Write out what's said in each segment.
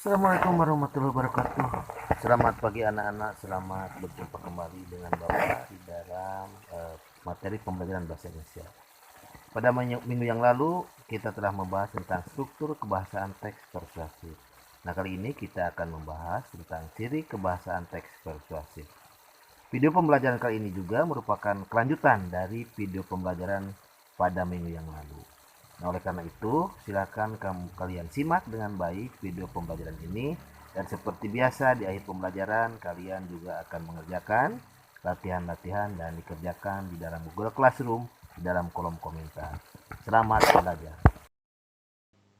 Assalamualaikum warahmatullahi wabarakatuh. Selamat pagi anak-anak, selamat berjumpa kembali dengan Bapak di dalam materi pembelajaran bahasa Indonesia. Pada minggu yang lalu kita telah membahas tentang struktur kebahasaan teks persuasif. Nah, kali ini kita akan membahas tentang ciri kebahasaan teks persuasif. Video pembelajaran kali ini juga merupakan kelanjutan dari video pembelajaran pada minggu yang lalu. Nah, oleh karena itu, silakan kalian simak dengan baik video pembelajaran ini, dan seperti biasa di akhir pembelajaran kalian juga akan mengerjakan latihan-latihan dan dikerjakan di dalam Google Classroom di dalam kolom komentar. Selamat belajar.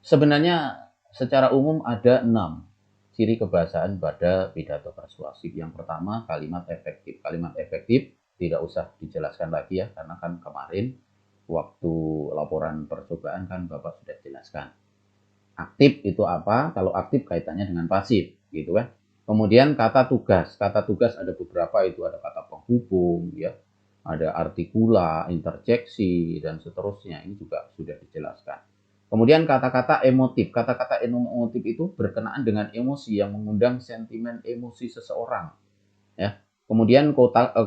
Sebenarnya secara umum ada 6 ciri kebahasaan pada pidato persuasif. Yang pertama, kalimat efektif. Kalimat efektif tidak usah dijelaskan lagi ya, karena kan kemarin waktu laporan percobaan kan Bapak sudah jelaskan. Aktif itu apa? Kalau aktif kaitannya dengan pasif, gitu kan. Kemudian kata tugas. Kata tugas ada beberapa, itu ada kata penghubung, ya, ada artikula, interjeksi, dan seterusnya. Ini juga sudah dijelaskan. Kemudian kata-kata emotif. Kata-kata emotif itu berkenaan dengan emosi yang mengundang sentimen emosi seseorang. Ya. Kemudian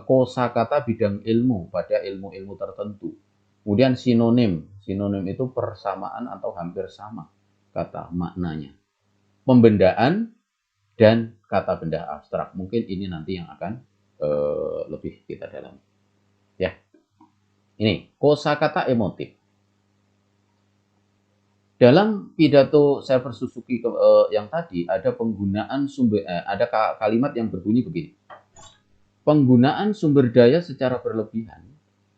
kosakata bidang ilmu pada ilmu-ilmu tertentu. Kemudian sinonim. Sinonim itu persamaan atau hampir sama kata maknanya. Pembendaan dan kata benda abstrak. Mungkin ini nanti yang akan lebih kita dalami. Ya. Ini kosakata emotif. Dalam pidato Server Suzuki yang tadi ada penggunaan ada kalimat yang berbunyi begini. Penggunaan sumber daya secara berlebihan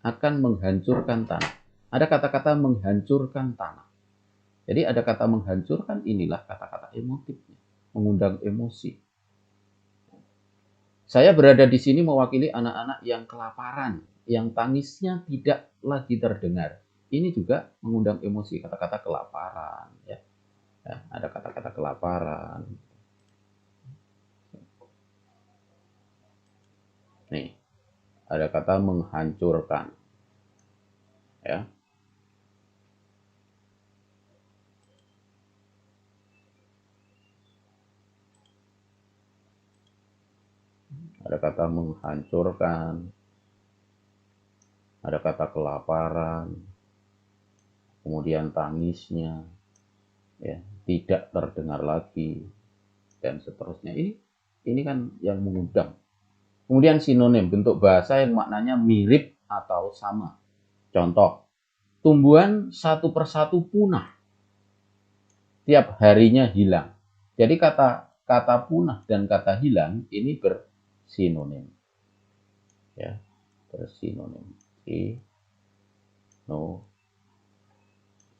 akan menghancurkan tanah. Ada kata-kata menghancurkan tanah. Jadi ada kata menghancurkan, inilah kata-kata emotifnya, mengundang emosi. Saya berada di sini mewakili anak-anak yang kelaparan, yang tangisnya tidak lagi terdengar. Ini juga mengundang emosi, kata-kata kelaparan. Ya. Ya, ada kata-kata kelaparan. Nih, ada kata menghancurkan. Ya. Ada kata menghancurkan. Ada kata kelaparan. Kemudian tangisnya. Ya, tidak terdengar lagi. Dan seterusnya. Ini kan yang mengundang. Kemudian sinonim, bentuk bahasa yang maknanya mirip atau sama. Contoh, tumbuhan satu persatu punah. Tiap harinya hilang. Jadi kata punah dan kata hilang ini bersinonim. Ya, bersinonim.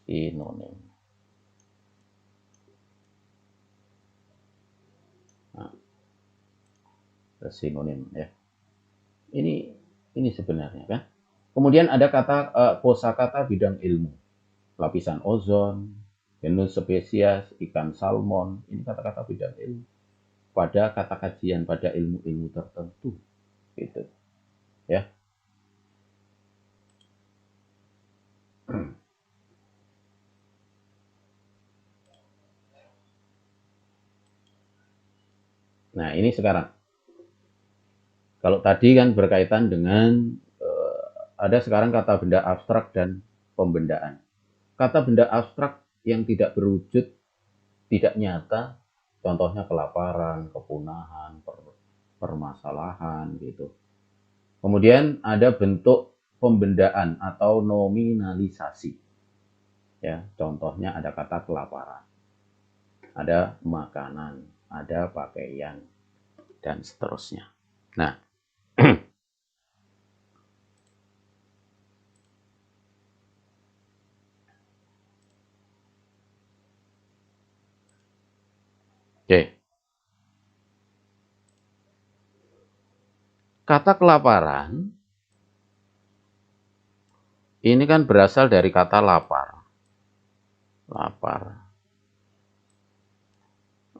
Sinonim. Nah, bersinonim ya. Ini sebenarnya kan. Kemudian ada kata kosakata bidang ilmu. Lapisan ozon, genus spesies, ikan salmon, ini kata-kata bidang ilmu. Pada kata kajian, pada ilmu-ilmu tertentu. Gitu. Ya. Nah, ini sekarang. Kalau tadi kan berkaitan dengan ada sekarang kata benda abstrak dan pembendaan. Kata benda abstrak yang tidak berwujud, tidak nyata, contohnya kelaparan, kepunahan, permasalahan gitu. Kemudian ada bentuk pembendaan atau nominalisasi. Ya, contohnya ada kata kelaparan, ada makanan, ada pakaian, dan seterusnya. Nah, oke. Kata kelaparan ini kan berasal dari kata lapar. Lapar.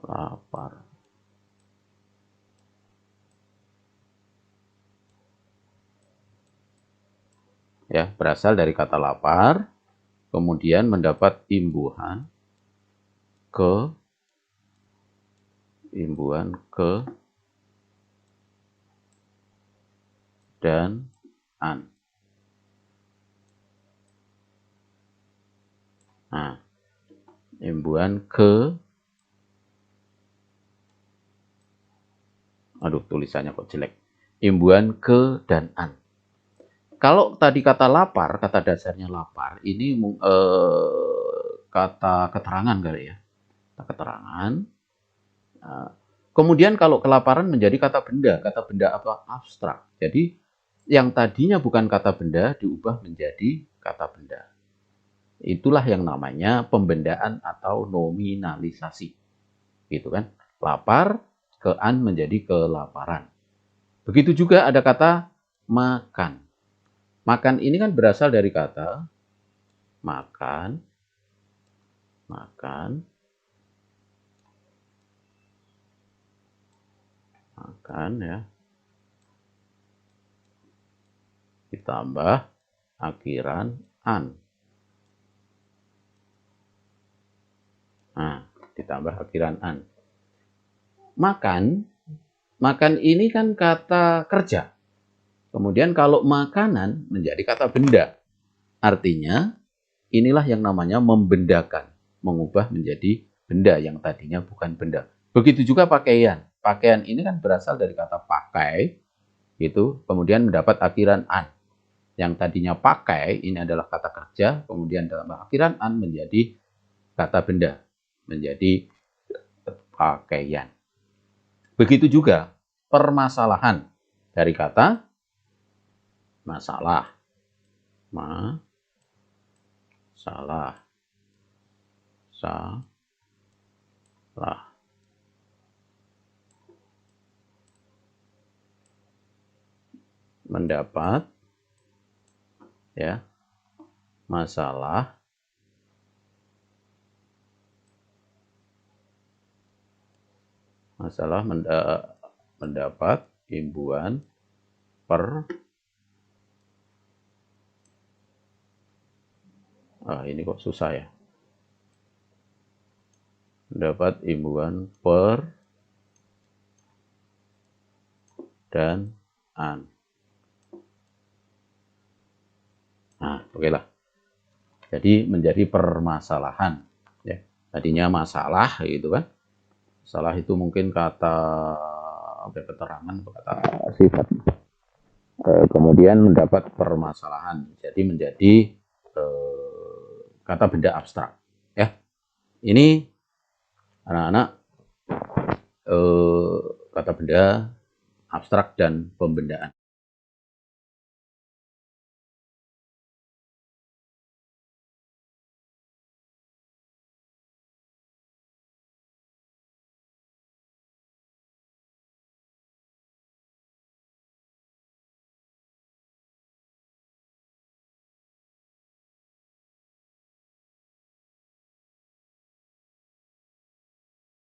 Lapar. Ya, berasal dari kata lapar, kemudian mendapat imbuhan imbuhan ke dan an. Nah, imbuhan ke, aduh tulisannya kok jelek, imbuhan ke dan an. Kalau tadi kata lapar, kata dasarnya lapar, ini kata keterangan kali ya. Kata keterangan. Nah, kemudian kalau kelaparan menjadi kata benda apa? Abstrak. Jadi yang tadinya bukan kata benda diubah menjadi kata benda. Itulah yang namanya pembendaan atau nominalisasi. Gitu kan? Lapar, ke-an menjadi kelaparan. Begitu juga ada kata makan. Makan ini kan berasal dari kata makan, makan, makan ya. Ditambah akhiran an. Nah, ditambah akhiran an. Makan, makan ini kan kata kerja. Kemudian kalau makanan menjadi kata benda. Artinya, inilah yang namanya membendakan. Mengubah menjadi benda yang tadinya bukan benda. Begitu juga pakaian. Pakaian ini kan berasal dari kata pakai, gitu. Kemudian mendapat akhiran an. Yang tadinya pakai, ini adalah kata kerja. Kemudian dalam akhiran an menjadi kata benda. Menjadi pakaian. Begitu juga permasalahan. Dari kata masalah. Masalah. Salah. Mendapat ya masalah mendapat imbuhan per ini kok susah ya, mendapat imbuhan per dan an. Nah, oke lah. Jadi menjadi permasalahan ya. Tadinya masalah gitu kan. Masalah itu mungkin kata keterangan atau kata sifat. Kemudian mendapat permasalahan. Jadi menjadi kata benda abstrak ya. Ini anak-anak kata benda abstrak dan pembendaan.